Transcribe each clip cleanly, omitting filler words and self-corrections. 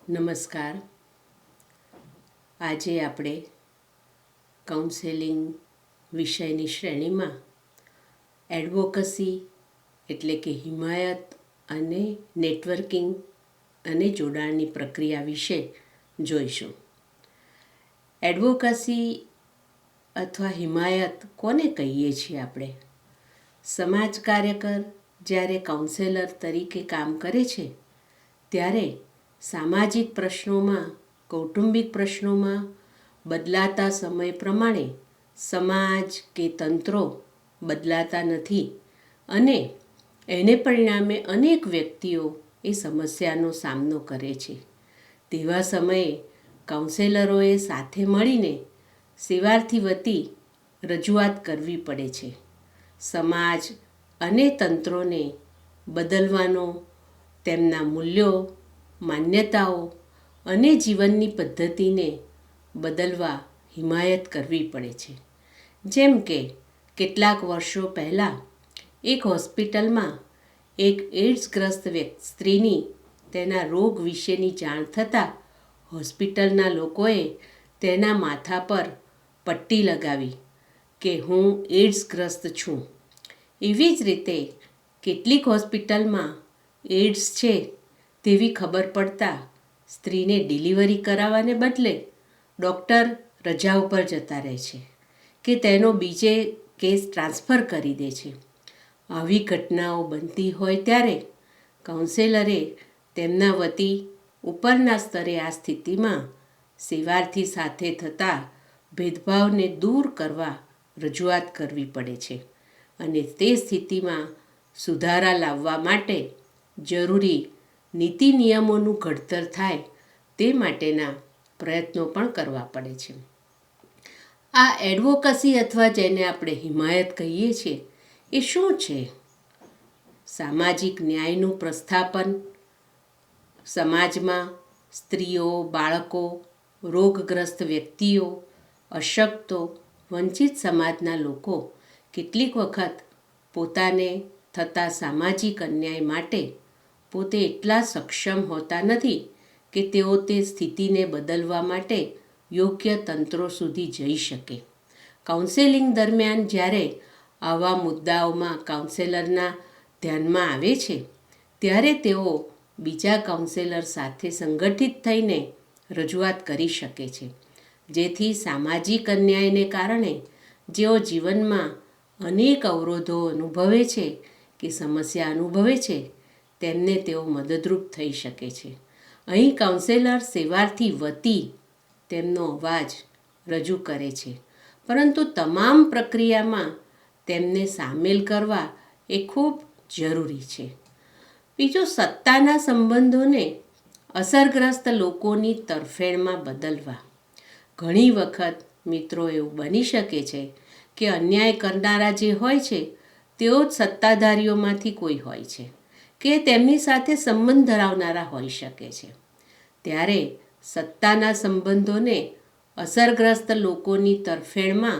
નમસ્કાર. આજે આપણે કાઉન્સેલિંગ વિષયની શ્રેણીમાં એડવોકસી એટલે કે હિમાયત અને નેટવર્કિંગ અને જોડાણની પ્રક્રિયા વિશે જોઈશું. એડવોકસી અથવા હિમાયત કોને કહીએ છીએ આપણે? સમાજ કાર્યકર જ્યારે કાઉન્સેલર તરીકે કામ કરે છે ત્યારે સામાજિક પ્રશ્નોમાં, કૌટુંબિક પ્રશ્નોમાં બદલાતા સમય પ્રમાણે સમાજ કે તંત્રો બદલાતા નથી અને એને પરિણામે અનેક વ્યક્તિઓ એ સમસ્યાનો સામનો કરે છે. તેવા સમયે કાઉન્સેલરોએ સાથે મળીને સેવાર્થી વતી રજૂઆત કરવી પડે છે. સમાજ અને તંત્રોને બદલવાનો, તેમના મૂલ્યો, માન્યતાઓ અને જીવનની પદ્ધતિને બદલવા હિમાયત કરવી પડે છે. જેમ કે કેટલાક વર્ષો પહેલાં એક હોસ્પિટલમાં એક એડ્સગ્રસ્ત સ્ત્રીની તેના રોગ વિશેની જાણ થતાં હોસ્પિટલના લોકોએ તેના માથા પર પટ્ટી લગાવી કે હું એડ્સગ્રસ્ત છું. એવી જ રીતે કેટલીક હોસ્પિટલમાં એડ્સ છે તેવી ખબર પડતા સ્ત્રીને ડિલિવરી કરાવવાને બદલે ડૉક્ટર રજા ઉપર જતા રહે છે કે તેનો બીજે કેસ ટ્રાન્સફર કરી દે છે. આવી ઘટનાઓ બનતી હોય ત્યારે કાઉન્સેલરે તેમના વતી ઉપરના સ્તરે આ સ્થિતિમાં સેવાર્થી સાથે થતા ભેદભાવને દૂર કરવા રજૂઆત કરવી પડે છે અને તે સ્થિતિમાં સુધારા લાવવા માટે જરૂરી નીતિ નિયમોનું ઘડતર થાય તે માટેના પ્રયત્નો પણ કરવા પડે છે. આ એડવોકસી અથવા જેને આપણે હિમાયત કહીએ છીએ એ શું છે? સામાજિક ન્યાયનું પ્રસ્થાપન, સમાજમાં સ્ત્રીઓ, બાળકો, રોગગ્રસ્ત વ્યક્તિઓ, અશક્તો, વંચિત સમાજના લોકો કેટલીક વખત પોતાને થતા સામાજિક અન્યાય માટે પોતે એટલા સક્ષમ હોતા નથી કે તેઓ તે સ્થિતિને બદલવા માટે યોગ્ય તંત્રો સુધી જઈ શકે. કાઉન્સેલિંગ દરમિયાન જ્યારે આવા મુદ્દાઓમાં કાઉન્સેલરના ધ્યાનમાં આવે છે ત્યારે તેઓ બીજા કાઉન્સેલર સાથે સંગઠિત થઈને રજૂઆત કરી શકે છે, જેથી સામાજિક અન્યાયને કારણે જેઓ જીવનમાં અનેક અવરોધો અનુભવે છે કે સમસ્યા અનુભવે છે તેમને તેઓ મદદરૂપ થઈ શકે છે. અહીં કાઉન્સેલર સેવાર્થી વતી તેમનો અવાજ રજૂ કરે છે, પરંતુ તમામ પ્રક્રિયામાં તેમને સામેલ કરવા એ ખૂબ જરૂરી છે. બીજું, સત્તાના સંબંધોને અસરગ્રસ્ત લોકોની તરફેણમાં બદલવા. ઘણી વખત મિત્રો એવું બની શકે છે કે અન્યાય કરનારા જે હોય છે તેઓ જ સત્તાધારીઓમાંથી કોઈ હોય છે કે તેમની સાથે સંબંધ ધરાવનારા હોઈ શકે છે. ત્યારે સત્તાના સંબંધોને અસરગ્રસ્ત લોકોની તરફેણમાં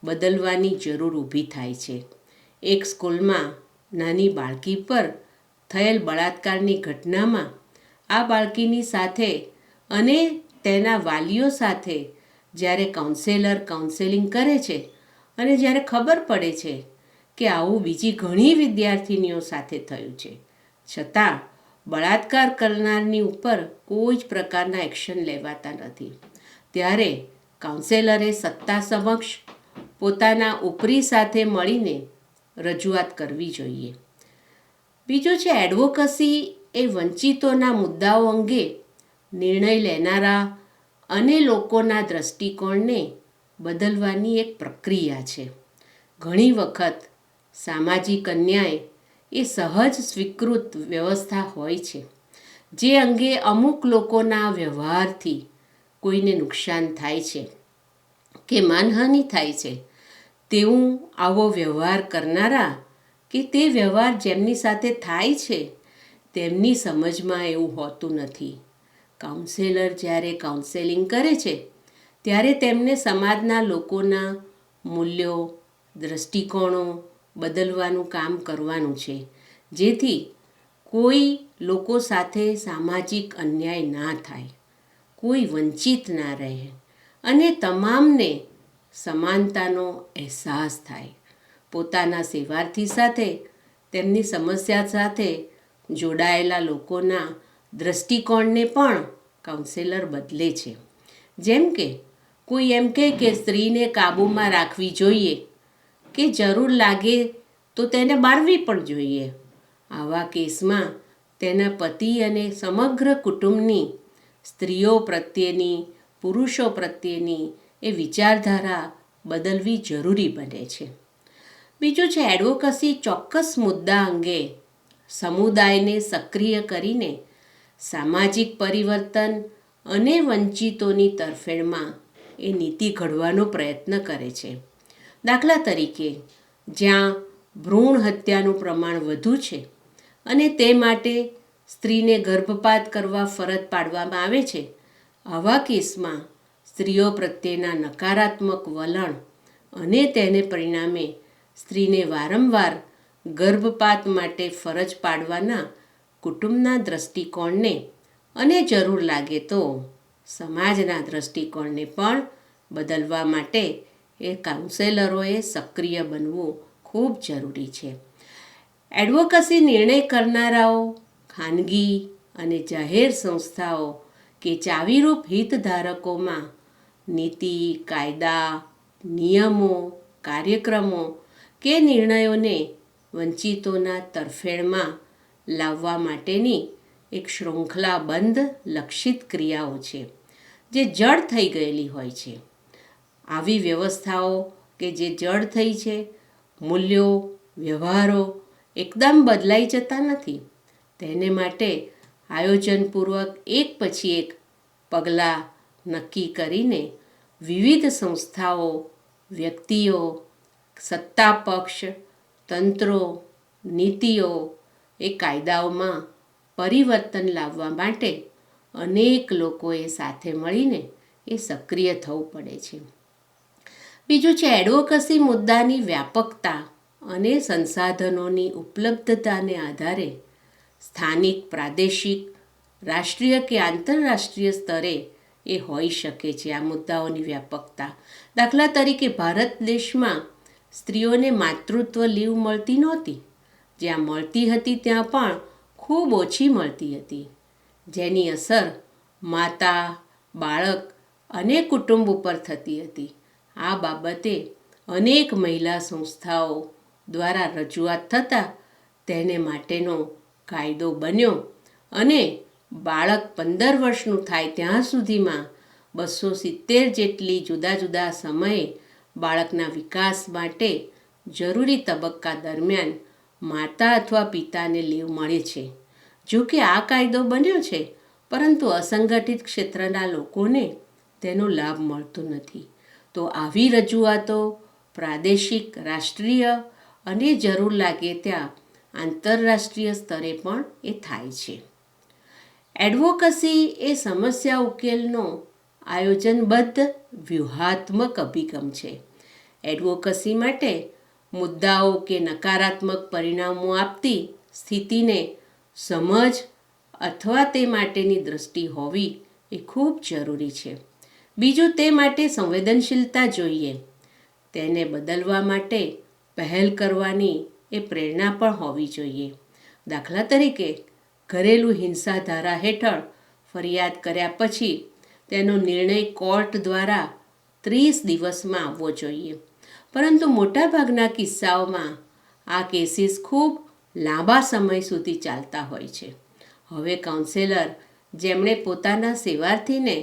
બદલવાની જરૂર ઊભી થાય છે. એક સ્કૂલમાં નાની બાળકી પર થયેલ બળાત્કારની ઘટનામાં આ બાળકીની સાથે અને તેના વાલીઓ સાથે જ્યારે કાઉન્સેલર કાઉન્સેલિંગ કરે છે અને જ્યારે ખબર પડે છે કે આવું બીજી ઘણી વિદ્યાર્થીનીઓ સાથે થયું છે, છતાં બળાત્કાર કરનારની ઉપર કોઈ જ પ્રકારના એક્શન લેવાતા નથી, ત્યારે કાઉન્સેલરે સત્તા સમક્ષ પોતાના ઉપરી સાથે મળીને રજૂઆત કરવી જોઈએ. બીજું છે, એડવોકસી એ વંચિતોના મુદ્દાઓ અંગે નિર્ણય લેનારા અને લોકોના દૃષ્ટિકોણને બદલવાની એક પ્રક્રિયા છે. ઘણી વખત સામાજિક અન્યાય એ સહજ સ્વીકૃત વ્યવસ્થા હોય છે જે અંગે અમુક લોકોના વ્યવહારથી કોઈને નુકસાન થાય છે કે માનહાનિ થાય છે, તેવું આવો વ્યવહાર કરનારા કે તે વ્યવહાર જેમની સાથે થાય છે તેમની સમજમાં એવું હોતું નથી. કાઉન્સેલર જ્યારે કાઉન્સેલિંગ કરે છે ત્યારે તેમને સમાજના લોકોના મૂલ્યો, દૃષ્ટિકોણો બદલવાનું કામ કરવાનું છે, જેથી કોઈ લોકો સાથે સામાજિક અન્યાય ના થાય, કોઈ વંચિત ના રહે અને તમામને સમાનતાનો અહેસાસ થાય. પોતાના સેવાર્થી સાથે તેમની સમસ્યા સાથે જોડાયેલા લોકોના દૃષ્ટિકોણને પણ કાઉન્સેલર બદલે છે. જેમ કે કોઈ એમ કહે કે સ્ત્રીને કાબૂમાં રાખવી જોઈએ કે જરૂર લાગે તો તેને બાળવી પણ જોઈએ. આવા કેસમાં તેના પતિ અને સમગ્ર કુટુંબની સ્ત્રીઓ પ્રત્યેની, પુરુષો પ્રત્યેની એ વિચારધારા બદલવી જરૂરી બને છે. બીજું છે એડવોકસી ચોક્કસ મુદ્દા અંગે સમુદાયને સક્રિય કરીને સામાજિક પરિવર્તન અને વંચિતોની તરફેણમાં એ નીતિ ઘડવાનો પ્રયત્ન કરે છે. દાખલા તરીકે, જ્યાં ભ્રૂણ હત્યાનું પ્રમાણ વધુ છે અને તે માટે સ્ત્રીને ગર્ભપાત કરવા ફરજ પાડવામાં આવે છે, આવા કેસમાં સ્ત્રીઓ પ્રત્યેના નકારાત્મક વલણ અને તેને પરિણામે સ્ત્રીને વારંવાર ગર્ભપાત માટે ફરજ પાડવાના કુટુંબના દૃષ્ટિકોણને અને જરૂર લાગે તો સમાજના દૃષ્ટિકોણને પણ બદલવા માટે એ કાઉન્સેલરોએ સક્રિય બનવું ખૂબ જરૂરી છે. એડવોકસી નિર્ણય કરનારાઓ, ખાનગી અને જાહેર સંસ્થાઓ કે ચાવીરૂપ હિતધારકોમાં નીતિ, કાયદા, નિયમો, કાર્યક્રમો કે નિર્ણયોને વંચિતોના તરફેણમાં લાવવા માટેની એક શૃંખલાબંધ લક્ષિત ક્રિયાઓ છે જે જડ થઈ ગયેલી હોય છે. આવી વ્યવસ્થાઓ કે જે જડ થઈ છે, મૂલ્યો, વ્યવહારો એકદમ બદલાઈ જતા નથી. તેને માટે આયોજનપૂર્વક એક પછી એક પગલાં નક્કી કરીને વિવિધ સંસ્થાઓ, વ્યક્તિઓ, સત્તાપક્ષ, તંત્રો, નીતિઓ એ કાયદાઓમાં પરિવર્તન લાવવા માટે અનેક લોકોએ સાથે મળીને એ સક્રિય થવું પડે છે. બીજું છે એડવોકસી મુદ્દાની વ્યાપકતા અને સંસાધનોની ઉપલબ્ધતાને આધારે સ્થાનિક, પ્રાદેશિક, રાષ્ટ્રીય કે આંતરરાષ્ટ્રીય સ્તરે એ હોઈ શકે છે. આ મુદ્દાઓની વ્યાપકતા, દાખલા તરીકે ભારત દેશમાં સ્ત્રીઓને માતૃત્વ લીવ મળતી નહોતી. જ્યાં મળતી હતી ત્યાં પણ ખૂબ ઓછી મળતી હતી, જેની અસર માતા, બાળક અને કુટુંબ ઉપર થતી હતી. આ બાબતે અનેક મહિલા સંસ્થાઓ દ્વારા રજૂઆત થતાં તેને માટેનો કાયદો બન્યો અને બાળક 15 વર્ષનું થાય ત્યાં સુધીમાં 270 જેટલી જુદા જુદા સમયે બાળકના વિકાસ માટે જરૂરી તબક્કા દરમિયાન માતા અથવા પિતાને લીવ મળે છે. જો કે આ કાયદો બન્યો છે, પરંતુ અસંગઠિત ક્ષેત્રના લોકોને તેનો લાભ મળતો નથી. તો આવી રજૂઆતો પ્રાદેશિક, રાષ્ટ્રીય અને જરૂર લાગે ત્યાં આંતરરાષ્ટ્રીય સ્તરે પણ એ થાય છે. એડવોકસી એ સમસ્યા ઉકેલનો આયોજનબદ્ધ વ્યૂહાત્મક અભિગમ છે. એડવોકસી માટે મુદ્દાઓ કે નકારાત્મક પરિણામો આપતી સ્થિતિને સમજ અથવા તે માટેની દૃષ્ટિ હોવી એ ખૂબ જરૂરી છે. બીજું, તે માટે સંવેદનશીલતા જોઈએ. તેને બદલવા માટે પહેલ કરવાની એ પ્રેરણા પણ હોવી જોઈએ. દાખલા તરીકે, ઘરેલું હિંસા ધારા હેઠળ ફરિયાદ કર્યા પછી તેનો નિર્ણય કોર્ટ દ્વારા 30 દિવસમાં આવવો જોઈએ. પરંતુ મોટાભાગના કિસ્સાઓમાં આ કેસીસ ખૂબ લાંબા સમય સુધી ચાલતા હોય છે. હવે કાઉન્સેલર જેમણે પોતાના સેવાર્થીને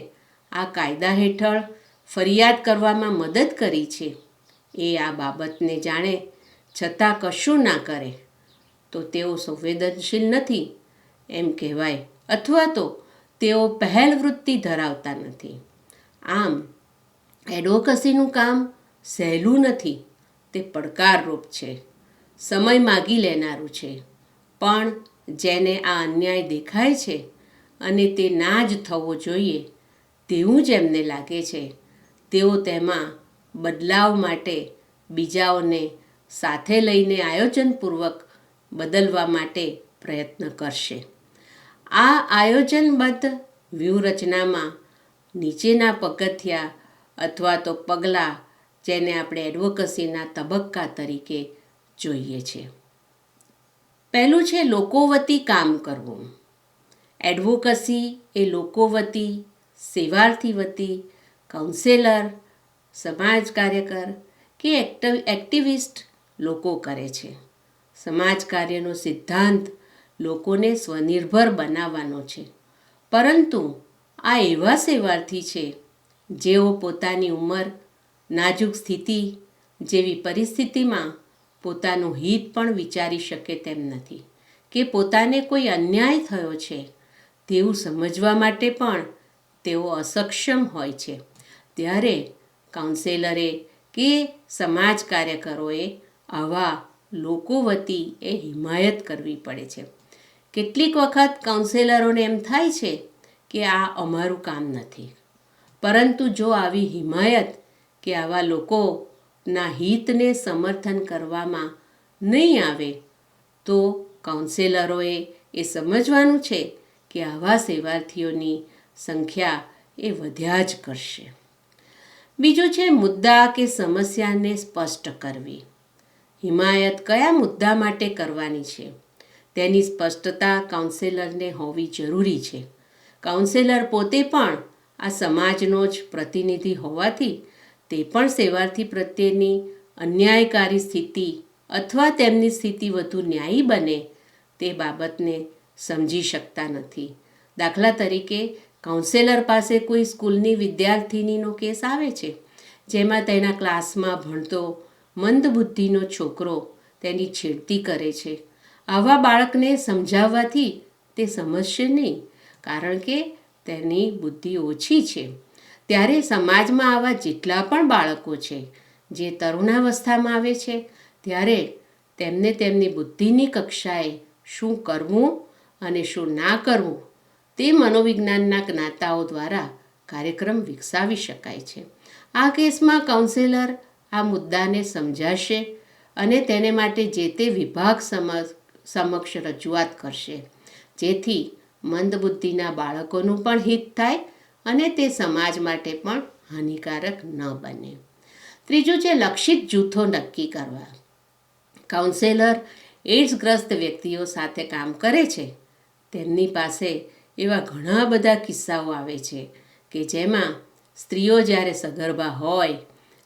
આ કાયદા હેઠળ ફરિયાદ કરવામાં મદદ કરી છે, એ આ બાબતને જાણે છતાં કશું ના કરે તો તેઓ સંવેદનશીલ નથી એમ કહેવાય, અથવા તો તેઓ પહેલ વૃત્તિ ધરાવતા નથી. આમ એડવોકસીનું કામ સહેલું નથી. તે પડકારરૂપ છે, સમય માગી લેનારું છે, પણ જેને આ અન્યાય દેખાય છે અને તે ના જ થવો જોઈએ તેવું જ એમને લાગે છે, તેઓ તેમાં બદલાવ માટે બીજાઓને સાથે લઈને આયોજનપૂર્વક બદલવા માટે પ્રયત્ન કરશે. આ આયોજનબદ્ધ વ્યૂહરચનામાં નીચેના પગથિયા અથવા તો પગલાં, જેને આપણે એડવોકસીના તબક્કા તરીકે જોઈએ છે. પહેલું છે લોકો વતી કામ કરવું. એડવોકસી એ લોકો વતી, સેવાર્થી વતી, કાઉન્સેલર, સમાજ કાર્યકર કે એક્ટિવિસ્ટ લોકો કરે છે. સમાજ કાર્યનો સિદ્ધાંત લોકોને સ્વનિર્ભર બનાવવાનો છે, પરંતુ આ એવા સેવાર્થી છે જેઓ પોતાની ઉંમર, નાજુક સ્થિતિ જેવી પરિસ્થિતિમાં પોતાનું હિત પણ વિચારી શકે તેમ નથી, કે પોતાને કોઈ અન્યાય થયો છે તેવું સમજવા માટે પણ તેઓ અસક્ષમ હોય છે. ત્યારે કાઉન્સેલરે કે સમાજ કાર્યકરોએ આવા લોકો વતી એ હિમાયત કરવી પડે છે. કેટલીક વખત કાઉન્સેલરોને એમ થાય છે કે આ અમારું કામ નથી, પરંતુ જો આવી હિમાયત કે આવા લોકોના હિતને સમર્થન કરવામાં નહીં આવે તો કાઉન્સેલરોએ એ સમજવાનું છે કે આવા સેવાર્થીઓની સંખ્યા એ વધ્યા જ કરશે. બીજું છે મુદ્દા કે સમસ્યાને સ્પષ્ટ કરવી. હિમાયત કયા મુદ્દા માટે કરવાની છે તેની સ્પષ્ટતા કાઉન્સેલરને હોવી જરૂરી છે. કાઉન્સેલર પોતે પણ આ સમાજનો જ પ્રતિનિધિ હોવાથી તે પણ સેવાર્થી પ્રત્યેની અન્યાયકારી સ્થિતિ અથવા તેમની સ્થિતિ વધુ ન્યાયી બને તે બાબતને સમજી શકતા નથી. દાખલા તરીકે, કાઉન્સેલર પાસે કોઈ સ્કૂલની વિદ્યાર્થિનીનો કેસ આવે છે, જેમાં તેના ક્લાસમાં ભણતો મંદબુદ્ધિનો છોકરો તેની છેડતી કરે છે. આવા બાળકને સમજાવવાથી તે સમજશે નહીં, કારણ કે તેની બુદ્ધિ ઓછી છે. ત્યારે સમાજમાં આવા જેટલા પણ બાળકો છે જે તરુણાવસ્થામાં આવે છે, ત્યારે તેમને તેમની બુદ્ધિની કક્ષાએ શું કરવું અને શું ના કરવું તે મનોવિજ્ઞાનના જ્ઞાતાઓ દ્વારા કાર્યક્રમ વિકસાવી શકાય છે. આ કેસમાં કાઉન્સેલર આ મુદ્દાને સમજાશે અને તેને માટે જે તે વિભાગ સમક્ષ રજૂઆત કરશે, જેથી મંદબુદ્ધિના બાળકોનું પણ હિત થાય અને તે સમાજ માટે પણ હાનિકારક ન બને. ત્રીજું છે લક્ષિત જૂથો નક્કી કરવા. કાઉન્સેલર એડ્સગ્રસ્ત વ્યક્તિઓ સાથે કામ કરે છે. તેમની પાસે એવા ઘણા બધા કિસ્સાઓ આવે છે કે જેમાં સ્ત્રીઓ જ્યારે સગર્ભા હોય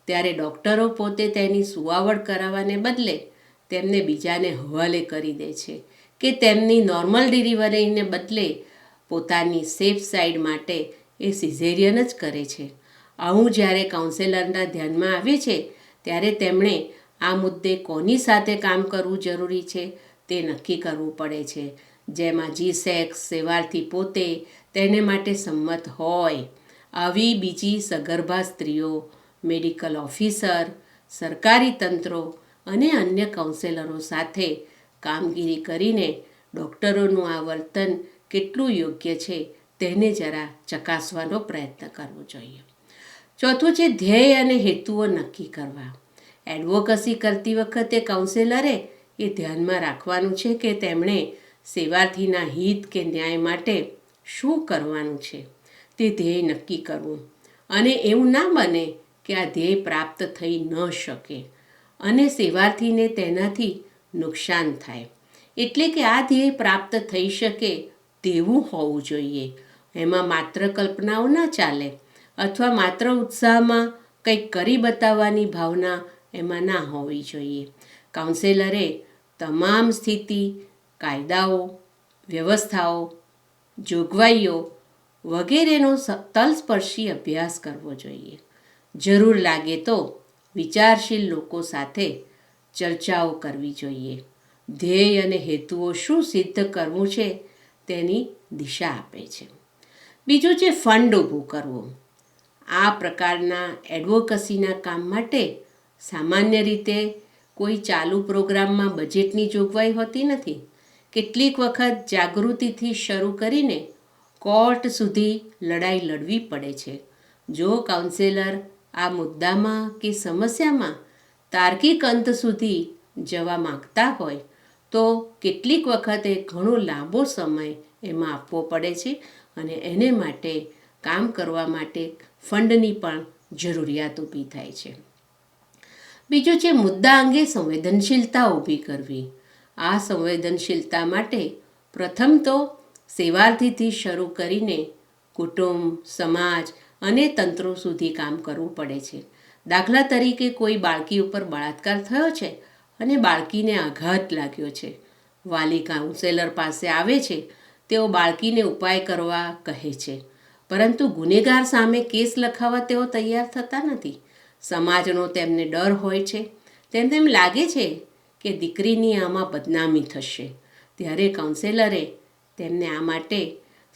ત્યારે ડૉક્ટરો પોતે તેની સુવાવડ કરાવવાને બદલે તેમને બીજાને હવાલે કરી દે છે, કે તેમની નોર્મલ ડિલિવરીને બદલે પોતાની સેફ સાઈડ માટે એ સિઝેરિયન જ કરે છે. આવું જ્યારે કાઉન્સેલરના ધ્યાનમાં આવે છે ત્યારે તેમણે આ મુદ્દે કોની સાથે કામ કરવું જરૂરી છે તે નક્કી કરવું પડે છે, જેમાં G-સેક્સ સેવાર્થી પોતે તેને માટે સંમત હોય. આવી બીજી સગર્ભા સ્ત્રીઓ, મેડિકલ ઓફિસર, સરકારી તંત્રો અને અન્ય કાઉન્સેલરો સાથે કામગીરી કરીને ડૉક્ટરોનું આ વર્તન કેટલું યોગ્ય છે તેને જરા ચકાસવાનો પ્રયત્ન કરવો જોઈએ. ચોથું છે ધ્યેય અને હેતુઓ નક્કી કરવા. એડવોકસી કરતી વખતે કાઉન્સેલરે એ ધ્યાનમાં રાખવાનું છે કે તેમણે સેવાર્થીના હિત કે ન્યાય માટે શું કરવાનું છે તે ધ્યેય નક્કી કરવું, અને એવું ના બને કે આ ધ્યેય પ્રાપ્ત થઈ ન શકે અને સેવાર્થીને તેનાથી નુકસાન થાય. એટલે કે આ ધ્યેય પ્રાપ્ત થઈ શકે તેવું હોવું જોઈએ. એમાં માત્ર કલ્પનાઓ ના ચાલે, અથવા માત્ર ઉત્સાહમાં કંઈક કરી બતાવવાની ભાવના એમાં ના હોવી જોઈએ. કાઉન્સેલરે તમામ સ્થિતિ, કાયદાઓ, વ્યવસ્થાઓ, જોગવાઈઓ વગેરેનો તલસ્પર્શી અભ્યાસ કરવો જોઈએ. જરૂર લાગે તો વિચારશીલ લોકો સાથે ચર્ચાઓ કરવી જોઈએ. ધ્યેય અને હેતુઓ શું સિદ્ધ કરવું છે તેની દિશા આપે છે. બીજું છે ફંડ ઊભું કરવું. આ પ્રકારના એડવોકસીના કામ માટે સામાન્ય રીતે કોઈ ચાલુ પ્રોગ્રામમાં બજેટની જોગવાઈ હોતી નથી. કેટલીક વખત જાગૃતિથી શરૂ કરીને કોર્ટ સુધી લડાઈ લડવી પડે છે. જો કાઉન્સેલર આ મુદ્દામાં કે સમસ્યામાં તાર્કિક અંત સુધી જવા માંગતા હોય તો કેટલીક વખતે ઘણો લાંબો સમય એમાં આપવો પડે છે અને એને માટે કામ કરવા માટે ફંડની પણ જરૂરિયાત ઊભી થાય છે. બીજું છે મુદ્દા અંગે સંવેદનશીલતા ઊભી કરવી. આ સંવેદનશીલતા માટે પ્રથમ તો સેવાર્થીથી શરૂ કરીને કુટુંબ, સમાજ અને તંત્રો સુધી કામ કરવું પડે છે. દાખલા તરીકે કોઈ બાળકી ઉપર બળાત્કાર થયો છે અને બાળકીને આઘાત લાગ્યો છે. વાલી કાઉન્સેલર પાસે આવે છે. તેઓ બાળકીને ઉપાય કરવા કહે છે, પરંતુ ગુનેગાર સામે કેસ લખાવવા તેઓ તૈયાર થતા નથી. સમાજનો તેમને ડર હોય છે. તેમને એમ લાગે છે કે દીકરીની આમાં બદનામી થશે. ત્યારે કાઉન્સેલરે તેમને આ માટે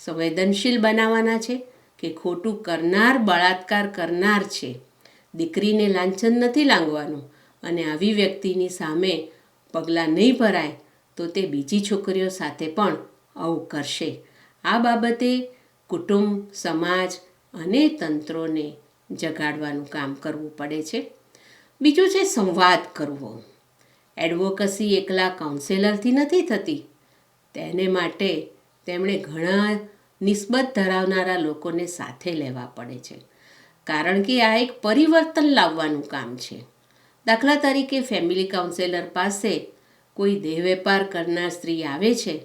સંવેદનશીલ બનાવવાના છે કે ખોટું કરનાર બળાત્કાર કરનાર છે. દીકરીને લાંછન નથી લાગવાનું અને આવી વ્યક્તિની સામે પગલાં નહીં ભરાય તો તે બીજી છોકરીઓ સાથે પણ આવું કરશે. આ બાબતે કુટુંબ, સમાજ અને તંત્રોને જગાડવાનું કામ કરવું પડે છે. બીજું છે સંવાદ કરવો. એડવોકસી એકલા કાઉન્સેલરથી નથી થતી. તેને માટે તેમણે ઘણા નિસ્બત ધરાવનારા લોકોને સાથે લેવા પડે છે, કારણ કે આ એક પરિવર્તન લાવવાનું કામ છે. દાખલા તરીકે ફેમિલી કાઉન્સેલર પાસે કોઈ દેહ વેપાર કરનાર સ્ત્રી આવે છે.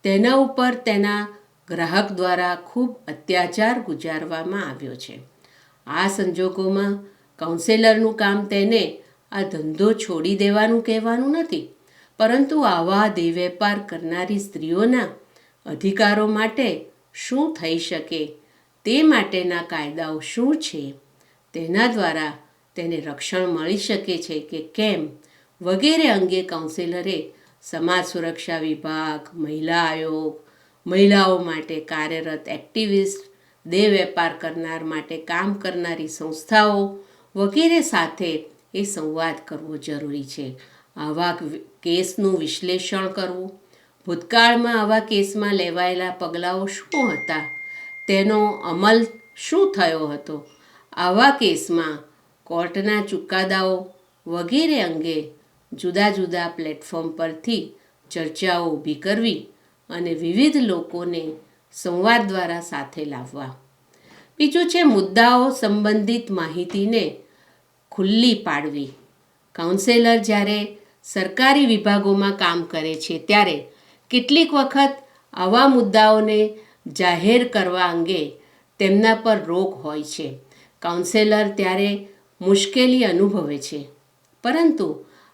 તેના ઉપર તેના ગ્રાહક દ્વારા ખૂબ અત્યાચાર ગુજારવામાં આવ્યો છે. આ સંજોગોમાં કાઉન્સેલરનું કામ તેને આ ધંધો છોડી દેવાનું કહેવાનું નથી, પરંતુ આવા દેહ વેપાર કરનારી સ્ત્રીઓના અધિકારો માટે શું થઈ શકે, તે માટેના કાયદાઓ શું છે, તેના દ્વારા તેને રક્ષણ મળી શકે છે કે કેમ વગેરે અંગે કાઉન્સેલરે સમાજ સુરક્ષા વિભાગ, મહિલા આયોગ, મહિલાઓ માટે કાર્યરત એક્ટિવિસ્ટ, દેહ વેપાર કરનાર માટે કામ કરનારી સંસ્થાઓ વગેરે સાથે એ સંવાદ કરવો જરૂરી છે. આવા કેસનું વિશ્લેષણ કરવું, ભૂતકાળમાં આવા કેસમાં લેવાયેલા પગલાઓ શું હતા, તેનો અમલ શું થયો હતો, આવા કેસમાં કોર્ટના ચુકાદાઓ વગેરે અંગે જુદા જુદા પ્લેટફોર્મ પરથી ચર્ચાઓ ઊભી કરવી અને વિવિધ લોકોને સંવાદ દ્વારા સાથે લાવવા. બીજું છે મુદ્દાઓ સંબંધિત માહિતીને ખુલ્લી પાડવી. કાઉન્સેલર જ્યારે સરકારી વિભાગોમાં કામ કરે છે ત્યારે કેટલીક વખત આવા મુદ્દાઓને જાહેર કરવા અંગે તેમના પર રોક હોય છે. કાઉન્સેલર ત્યારે મુશ્કેલી અનુભવે છે, પરંતુ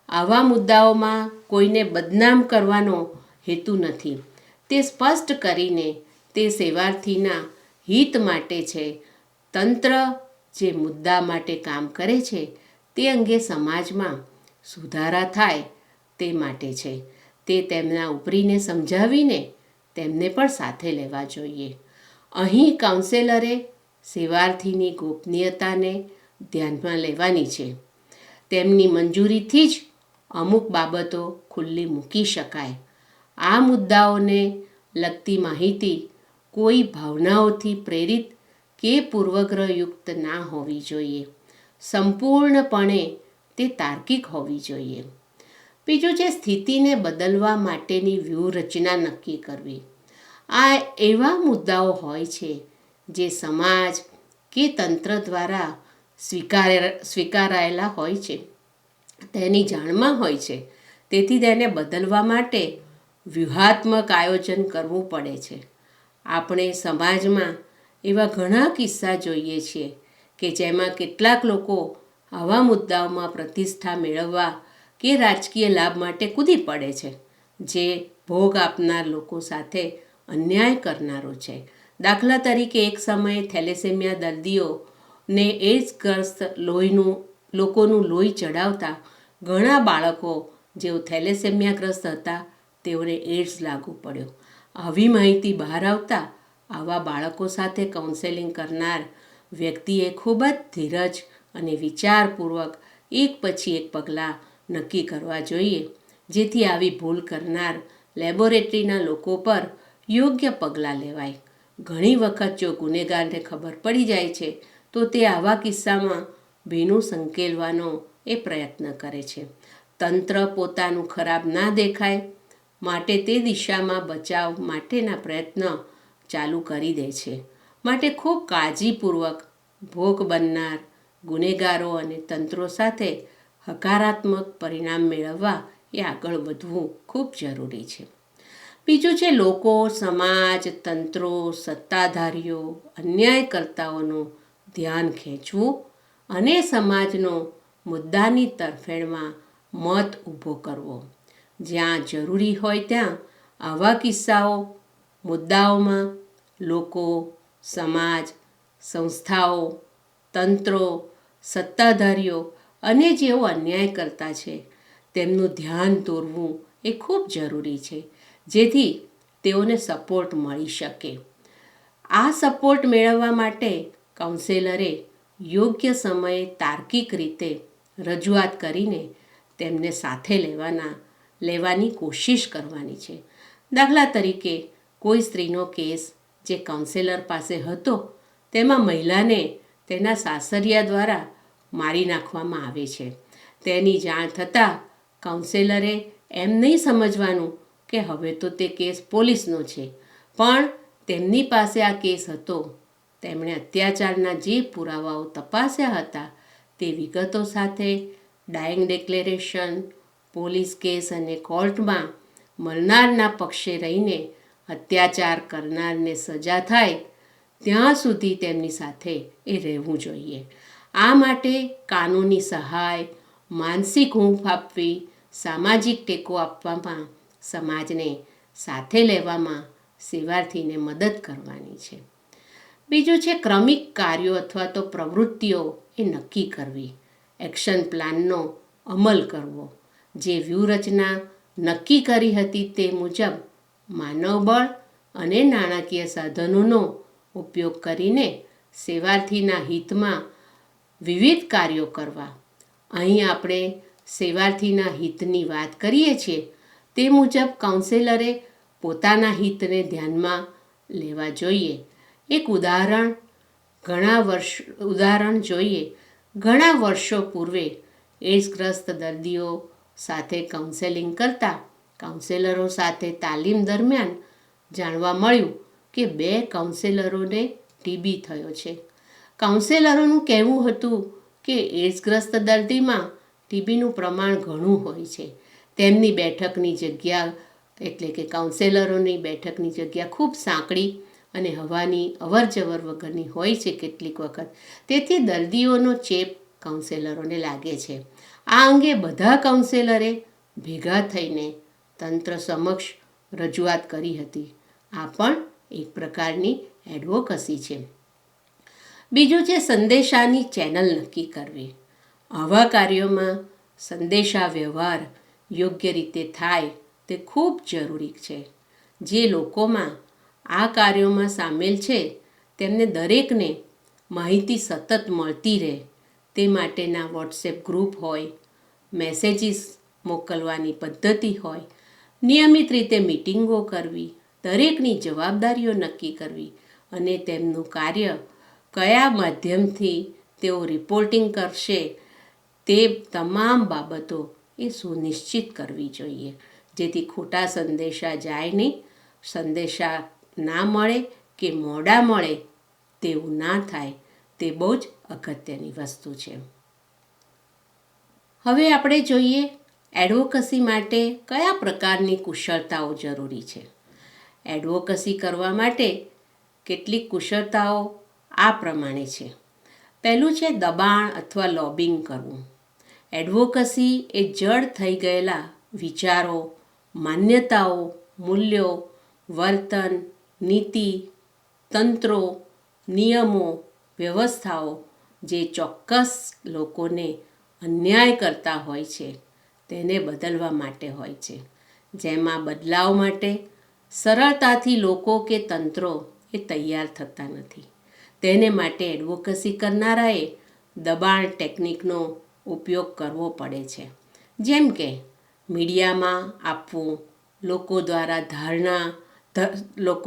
આવા મુદ્દાઓમાં કોઈને બદનામ કરવાનો હેતુ નથી. તે સ્પષ્ટ કરીને તે સેવાર્થીના હિત માટે છે. તંત્ર જે મુદ્દા માટે કામ કરે છે તે અંગે સમાજમાં સુધારા થાય તે માટે છે. તે તેમના ઉપરીને સમજાવીને તેમને પણ સાથે લેવા જોઈએ. અહીં કાઉન્સેલરે સેવાર્થીની ગોપનીયતાને ધ્યાનમાં લેવાની છે. તેમની મંજૂરીથી જ અમુક બાબતો ખુલ્લી મૂકી શકાય. આ મુદ્દાઓને લગતી માહિતી કોઈ ભાવનાઓથી પ્રેરિત કે પૂર્વગ્રહયુક્ત ના હોવી જોઈએ. સંપૂર્ણપણે તે તાર્કિક હોવી જોઈએ. બીજું છે સ્થિતિને બદલવા માટેની વ્યૂહરચના નક્કી કરવી. આ એવા મુદ્દાઓ હોય છે જે સમાજ કે તંત્ર દ્વારા સ્વીકારાયેલા હોય છે, તેની જાણમાં હોય છે. તેથી તેને બદલવા માટે વ્યૂહાત્મક આયોજન કરવું પડે છે. આપણે સમાજમાં એવા ઘણા કિસ્સા જોઈએ છીએ કે જેમાં કેટલાક લોકો આવા મુદ્દાઓમાં પ્રતિષ્ઠા મેળવવા કે રાજકીય લાભ માટે કૂદી પડે છે, જે ભોગ આપનાર લોકો સાથે અન્યાય કરનારો છે. દાખલા તરીકે એક સમયે થેલેસેમિયા દર્દીઓને એઇડ્સગ્રસ્ત લોકોનું લોહી ચડાવતા ઘણા બાળકો જેઓ થેલેસેમિયાગ્રસ્ત હતા તેઓને એઇડ્સ લાગુ પડ્યો. આવી માહિતી બહાર આવતા આવા બાળકો સાથે કાઉન્સેલિંગ કરનાર વ્યક્તિએ ખૂબ જ ધીરજ અને વિચારપૂર્વક એક પછી એક પગલાં નક્કી કરવા જોઈએ, જેથી આવી ભૂલ કરનાર લેબોરેટરીના લોકો પર યોગ્ય પગલાં લેવાય. ઘણી વખત જો ગુનેગારને ખબર પડી જાય છે તો તે આવા કિસ્સામાં ભીનું સંકેલવાનો એ પ્રયત્ન કરે છે. તંત્ર પોતાનું ખરાબ ના દેખાય માટે તે દિશામાં બચાવ માટેના પ્રયત્ન ચાલુ કરી દે છે. માટે ખૂબ કાળજીપૂર્વક ભોગ બનનાર ગુનેગારો અને તંત્રો સાથે હકારાત્મક પરિણામ મેળવવા એ આગળ વધવું ખૂબ જરૂરી છે. બીજું છે લોકો, સમાજ, તંત્રો, સત્તાધારીઓ, અન્યાયકર્તાઓનું ધ્યાન ખેંચવું અને સમાજનો મુદ્દાની તરફેણમાં મત ઊભો કરવો. જ્યાં જરૂરી હોય ત્યાં આવા કિસ્સાઓ, મુદ્દાઓમાં લોકો, સમાજ, સંસ્થાઓ, તંત્રો, સત્તાધારીઓ અને જેઓ અન્યાય કરતા છે તેમનું ધ્યાન દોરવું એ ખૂબ જરૂરી છે, જેથી તેઓને સપોર્ટ મળી શકે. આ સપોર્ટ મેળવવા માટે કાઉન્સેલરે યોગ્ય સમયે તાર્કિક રીતે રજૂઆત કરીને તેમને સાથે લેવાની કોશિશ કરવાની છે. દાખલા તરીકે, કોઈ સ્ત્રીનો કેસ જે કાઉન્સેલર પાસે હતો તેમાં મહિલાને તેના સાસરિયા દ્વારા મારી નાખવામાં આવે છે. તેની જાણ થતાં કાઉન્સેલરે એમ નહીં સમજવાનું કે હવે તો તે કેસ પોલીસનો છે, પણ તેમની પાસે આ કેસ હતો. તેમણે અત્યાચારના જે પુરાવાઓ તપાસ્યા હતા તે વિગતો સાથે ડાઇંગ ડિક્લેરેશન, પોલીસ કેસ અને કોર્ટમાં મરનારના પક્ષે રહીને અત્યાચાર કરનારને સજા થાય ત્યાં સુધી તેમની સાથે એ રહેવું જોઈએ. આ માટે કાનૂની સહાય, માનસિક હૂંફ આપવી, સામાજિક ટેકો આપવામાં, સમાજને સાથે લેવામાં સેવાર્થીને મદદ કરવાની છે. બીજું છે ક્રમિક કાર્યો અથવા તો પ્રવૃત્તિઓ એ નક્કી કરવી. એક્શન પ્લાનનો અમલ કરવો. જે વ્યૂહરચના નક્કી કરી હતી તે મુજબ માનવબળ અને નાણાકીય સાધનોનો ઉપયોગ કરીને સેવાર્થીના હિતમાં વિવિધ કાર્યો કરવા. અહીં આપણે સેવાર્થીના હિતની વાત કરીએ છીએ તે મુજબ કાઉન્સેલરે પોતાના હિતને ધ્યાનમાં લેવા જોઈએ. એક ઉદાહરણ જોઈએ. ઘણા વર્ષો પૂર્વે એડ્સગ્રસ્ત દર્દીઓ સાથે કાઉન્સેલિંગ કરતા કાઉન્સેલરો સાથે તાલીમ દરમિયાન જાણવા મળ્યું કે 2 કાઉન્સેલરોને ટીબી થયો છે. કાઉન્સેલરોનું કહેવું હતું કે એડ્સગ્રસ્ત દર્દીમાં ટીબીનું પ્રમાણ ઘણું હોય છે. તેમની બેઠકની જગ્યા એટલે કે કાઉન્સેલરોની બેઠકની જગ્યા ખૂબ સાંકડી અને હવાની અવરજવર વગરની હોય છે કેટલીક વખત. તેથી દર્દીઓનો ચેપ કાઉન્સેલરોને લાગે છે. આ અંગે બધા કાઉન્સેલરે ભેગા થઈને તંત્ર સમક્ષ રજૂઆત કરી હતી. આ પણ એક પ્રકારની એડવોકસી છે. બીજું છે સંદેશાની ચેનલ નક્કી કરવી. આવા કાર્યોમાં સંદેશા વ્યવહાર યોગ્ય રીતે થાય તે ખૂબ જરૂરી છે. જે લોકોમાં આ કાર્યોમાં સામેલ છે તેમને દરેકને માહિતી સતત મળતી રહે તે માટેના વોટ્સએપ ગ્રુપ હોય, મેસેજીસ મોકલવાની પદ્ધતિ હોય, નિયમિત રીતે મિટિંગો કરવી, દરેકની જવાબદારીઓ નક્કી કરવી અને તેમનું કાર્ય કયા માધ્યમથી તેઓ રિપોર્ટિંગ કરશે તે તમામ બાબતો એ સુનિશ્ચિત કરવી જોઈએ, જેથી ખોટા સંદેશા જાય નહીં, સંદેશા ના મળે કે મોડા મળે તેવું ના થાય. તે બહુ જ અગત્યની વસ્તુ છે. હવે આપણે જોઈએ એડવોકસી માટે કયા પ્રકારની કુશળતાઓ જરૂરી છે. એડવોકસી કરવા માટે કેટલીક કુશળતાઓ આ પ્રમાણે છે. પહેલું છે દબાણ અથવા લોબિંગ કરવું. એડવોકસી એ જડ થઈ ગયેલા વિચારો, માન્યતાઓ, મૂલ્યો, વર્તન, નીતિ, તંત્રો, નિયમો, વ્યવસ્થાઓ જે ચોક્કસ લોકોને અન્યાય કરતા હોય છે તેને બદલવા માટે હોય છે. જેમાં બદલાવ માટે સરળતાથી લોકો કે તંત્રો એ તૈયાર થતા નથી. તેને માટે એડવોકસી કરનારાએ દબાણ ટેકનિકનો ઉપયોગ કરવો પડે છે. જેમ કે મીડિયામાં આપવું, લોકો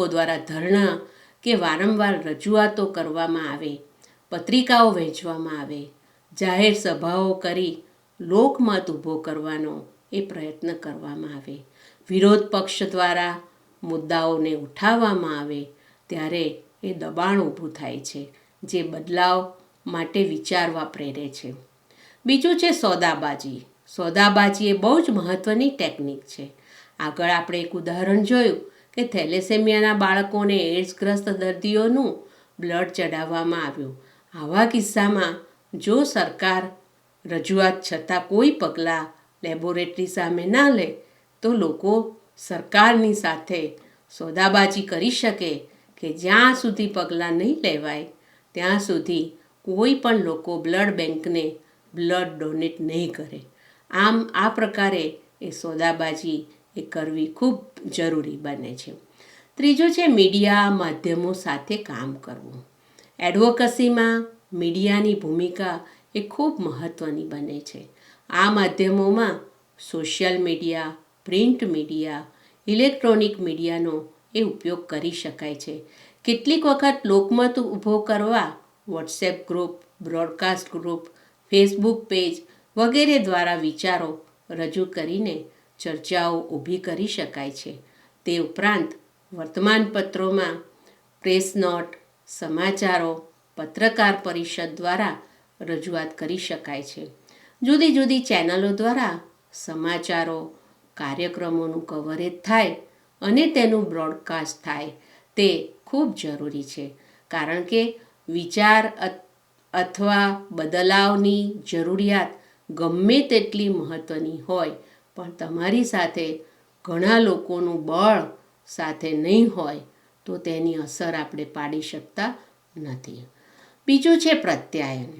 દ્વારા ધરણા કે વારંવાર રજૂઆતો કરવામાં આવે, પત્રિકાઓ વહેંચવામાં આવે, જાહેર સભાઓ કરી લોકમત ઊભો કરવાનો એ પ્રયત્ન કરવામાં આવે, વિરોધ પક્ષ દ્વારા મુદ્દાઓને ઉઠાવવામાં આવે ત્યારે એ દબાણ ઊભું થાય છે, જે બદલાવ માટે વિચારવા પ્રેરે છે. બીજું છે સોદાબાજી. સોદાબાજી એ બહુ જ મહત્ત્વની ટેકનિક છે. આગળ આપણે એક ઉદાહરણ જોયું કે થેલેસેમિયાના બાળકોને એડ્સગ્રસ્ત દર્દીઓનું બ્લડ ચડાવવામાં આવ્યું. આવા કિસ્સામાં જો સરકાર રજૂઆત છતાં કોઈ પગલાં લેબોરેટરી સામે ના લે તો લોકો સરકારની સાથે સોદાબાજી કરી શકે કે જ્યાં સુધી પગલાં નહીં લેવાય ત્યાં સુધી કોઈ પણ લોકો બ્લડ બેંકને બ્લડ ડોનેટ નહીં કરે. આમ આ પ્રકારે એ સોદાબાજી એ કરવી ખૂબ જરૂરી બને છે. ત્રીજું છે મીડિયા માધ્યમો સાથે કામ કરવું. એડવોકસીમાં મીડિયાની ભૂમિકા એ ખૂબ મહત્ત્વની બને છે. આ માધ્યમોમાં social media, print media, electronic મીડિયાનો એ ઉપયોગ કરી શકાય છે. કેટલીક વખત લોકમત ઊભો કરવા WhatsApp group, broadcast group, Facebook page વગેરે દ્વારા વિચારો રજૂ કરીને ચર્ચાઓ ઊભી કરી શકાય છે. તે ઉપરાંત વર્તમાનપત્રોમાં પ્રેસ નોટ, સમાચારો, પત્રકાર પરિષદ દ્વારા રજૂઆત કરી શકાય છે. જુદી જુદી ચેનલો દ્વારા સમાચારો, કાર્યક્રમોનું કવરેજ થાય અને તેનું બ્રોડકાસ્ટ થાય તે ખૂબ જરૂરી છે. કારણ કે વિચાર અથવા બદલાવની જરૂરિયાત ગમે તેટલી મહત્ત્વની હોય પણ તમારી સાથે ઘણા લોકોનું બળ સાથે નહીં હોય તો તેની અસર આપણે પાડી શકતા નથી. બીજું છે પ્રત્યાયન.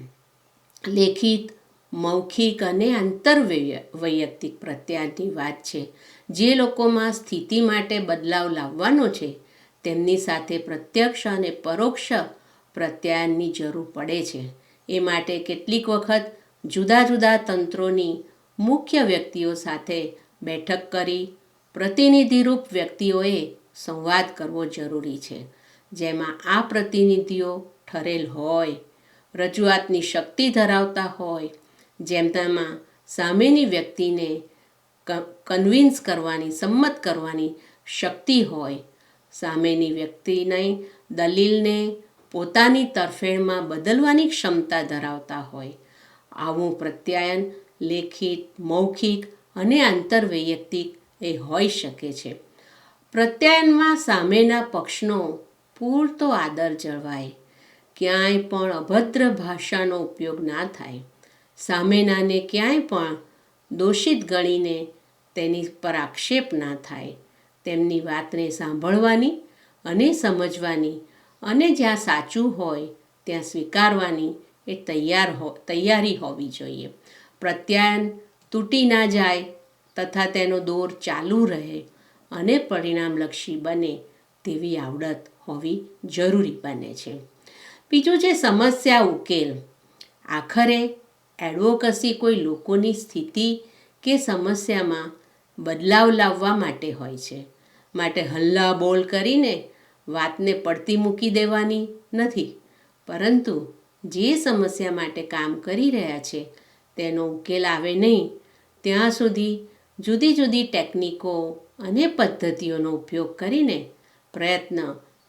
લેખિત, મૌખિક અને આંતરવૈયક્તિક પ્રત્યાયનની વાત છે. જે લોકોમાં સ્થિતિ માટે બદલાવ લાવવાનો છે તેમની સાથે પ્રત્યક્ષ અને પરોક્ષ પ્રત્યાયનની જરૂર પડે છે. એ માટે કેટલીક વખત જુદા જુદા તંત્રોની મુખ્ય વ્યક્તિઓ સાથે બેઠક કરી પ્રતિનિધિરૂપ વ્યક્તિઓએ સંવાદ કરવો જરૂરી છે. જેમાં આ પ્રતિનિધિઓ ઠરેલ હોય, રજૂઆતની શક્તિ ધરાવતા હોય, જેમનામાં સામેની વ્યક્તિને કન્વિન્સ કરવાની, સંમત કરવાની શક્તિ હોય, સામેની વ્યક્તિની દલીલને પોતાની તરફેણમાં બદલવાની ક્ષમતા ધરાવતા હોય. આવું પ્રત્યાયન લેખિત, મૌખિક અને આંતરવૈયક્તિક એ હોઈ શકે છે. પ્રત્યાયનમાં સામેના પક્ષનો પૂરતો આદર જળવાય, ક્યાંય પણ અભદ્ર ભાષાનો ઉપયોગ ના થાય, સામેનાને ક્યાંય પણ દોષિત ગણીને તેની પર આક્ષેપ ના થાય, તેમની વાતને સાંભળવાની અને સમજવાની અને જ્યાં સાચું હોય ત્યાં સ્વીકારવાની એ તૈયારી હોવી જોઈએ. પ્રત્યાયન તૂટી ના જાય તથા તેનો દોર ચાલુ રહે અને પરિણામલક્ષી બને તેવી આવડત હોવી જરૂરી બને છે. બીજું છે સમસ્યા ઉકેલ. આખરે એડવોકસી કોઈ લોકોની સ્થિતિ કે સમસ્યામાં બદલાવ લાવવા માટે હોય છે. માટે હલ્લા બોલ કરીને વાતને પડતી મૂકી દેવાની નથી, પરંતુ જે સમસ્યા માટે કામ કરી રહ્યા છે તેનો ઉકેલ આવે નહીં ત્યાં સુધી જુદી જુદી ટેકનિકો અને પદ્ધતિઓનો ઉપયોગ કરીને પ્રયત્ન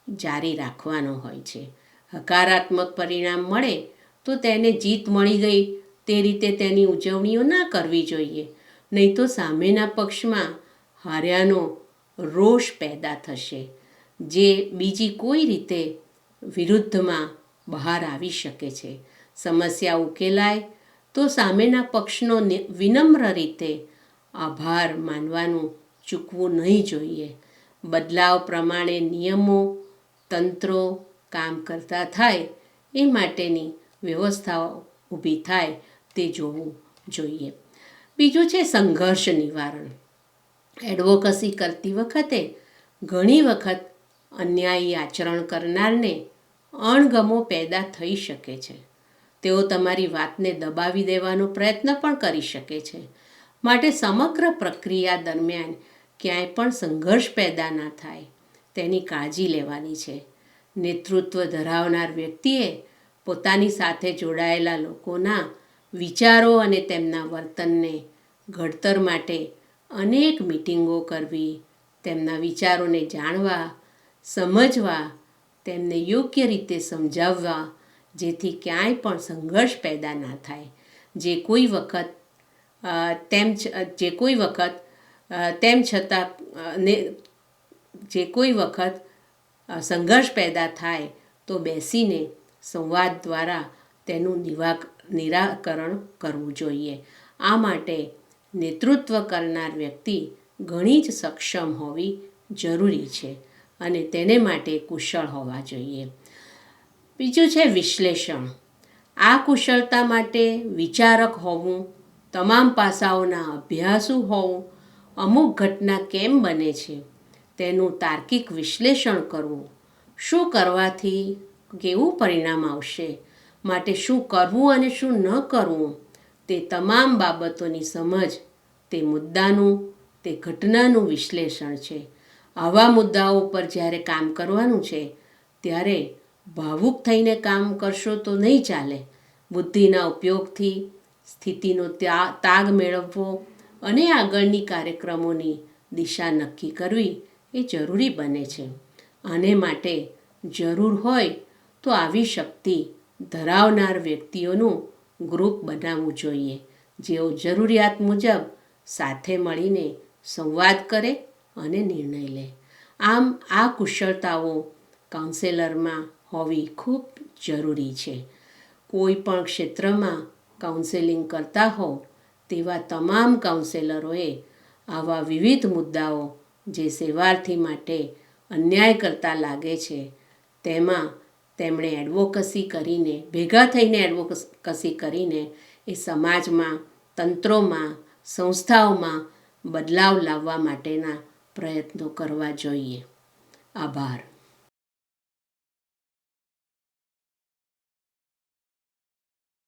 જારી રાખવાનો હોય છે. હકારાત્મક પરિણામ મળે તો તેને જીત મળી ગઈ તે રીતે તેની ઉજવણીઓ ના કરવી જોઈએ, નહીં તો સામેના પક્ષમાં હાર્યાનો રોષ પેદા થશે, જે બીજી કોઈ રીતે વિરુદ્ધમાં બહાર આવી શકે છે. સમસ્યા ઉકેલાય તો સામેના પક્ષનો વિનમ્ર રીતે આભાર માનવાનું ચૂકવું નહીં જોઈએ. બદલાવ પ્રમાણે નિયમો, તંત્રો કામ કરતા થાય એ માટેની વ્યવસ્થાઓ ઊભી થાય તે જોવું જોઈએ. બીજું છે સંઘર્ષ નિવારણ. એડવોકસી કરતી વખતે ઘણી વખત અન્યાયી આચરણ કરનારને અણગમો પેદા થઈ શકે છે. તેઓ તમારી વાતને દબાવી દેવાનો પ્રયત્ન પણ કરી શકે છે. માટે સમગ્ર પ્રક્રિયા દરમિયાન ક્યાંય પણ સંઘર્ષ પેદા ના થાય તેની કાળજી લેવાની છે. નેતૃત્વ ધરાવનાર વ્યક્તિએ પોતાની સાથે જોડાયેલા લોકોના વિચારો અને તેમના વર્તનને ઘડતર માટે અનેક મિટિંગો કરવી, તેમના વિચારોને જાણવા, સમજવા, તેમને યોગ્ય રીતે સમજાવવા, જેથી ક્યાંય પણ સંઘર્ષ પેદા ના થાય. જે કોઈ વખત સંઘર્ષ પેદા થાય તો બેસીને સંવાદ દ્વારા તેનું નિરાકરણ કરવું જોઈએ. આ માટે નેતૃત્વ કરનાર વ્યક્તિ ઘણી જ સક્ષમ હોવી જરૂરી છે અને તેને માટે કુશળ હોવા જોઈએ. બીજું છે વિશ્લેષણ. આ કુશળતા માટે વિચારક હોવું, તમામ પાસાઓના અભ્યાસુ હોવું, અમુક ઘટના કેમ બને છે તેનું તાર્કિક વિશ્લેષણ કરવું, શું કરવાથી કેવું પરિણામ આવશે, માટે શું કરવું અને શું ન કરવું, તે તમામ બાબતોની સમજ તે મુદ્દાનું, તે ઘટનાનું વિશ્લેષણ છે. આવા મુદ્દાઓ પર જ્યારે કામ કરવાનું છે ત્યારે ભાવુક થઈને કામ કરશો તો નહીં ચાલે. બુદ્ધિના ઉપયોગથી સ્થિતિનો તાગ મેળવવો અને આગળની કાર્યક્રમોની દિશા નક્કી કરવી એ જરૂરી બને છે. આને માટે જરૂર હોય તો આવી શક્તિ ધરાવનાર વ્યક્તિઓનું ગ્રુપ બનાવવું જોઈએ, જેઓ જરૂરિયાત મુજબ સાથે મળીને સંવાદ કરે અને નિર્ણય લે. આમ આ કુશળતાઓ કાઉન્સેલરમાં હોવી ખૂબ જરૂરી છે. કોઈ પણ ક્ષેત્રમાં કાઉન્સેલિંગ કરતા હો તેવા તમામ કાઉન્સેલરોએ આવા વિવિધ મુદ્દાઓ જે સેવાર્થી માટે અન્યાય કરતા લાગે છે તેમાં તેમણે ભેગા થઈને એડવોકસી કરીને એ સમાજમાં, તંત્રોમાં, સંસ્થાઓમાં બદલાવ લાવવા માટેના પ્રયત્નો કરવા જોઈએ. આભાર.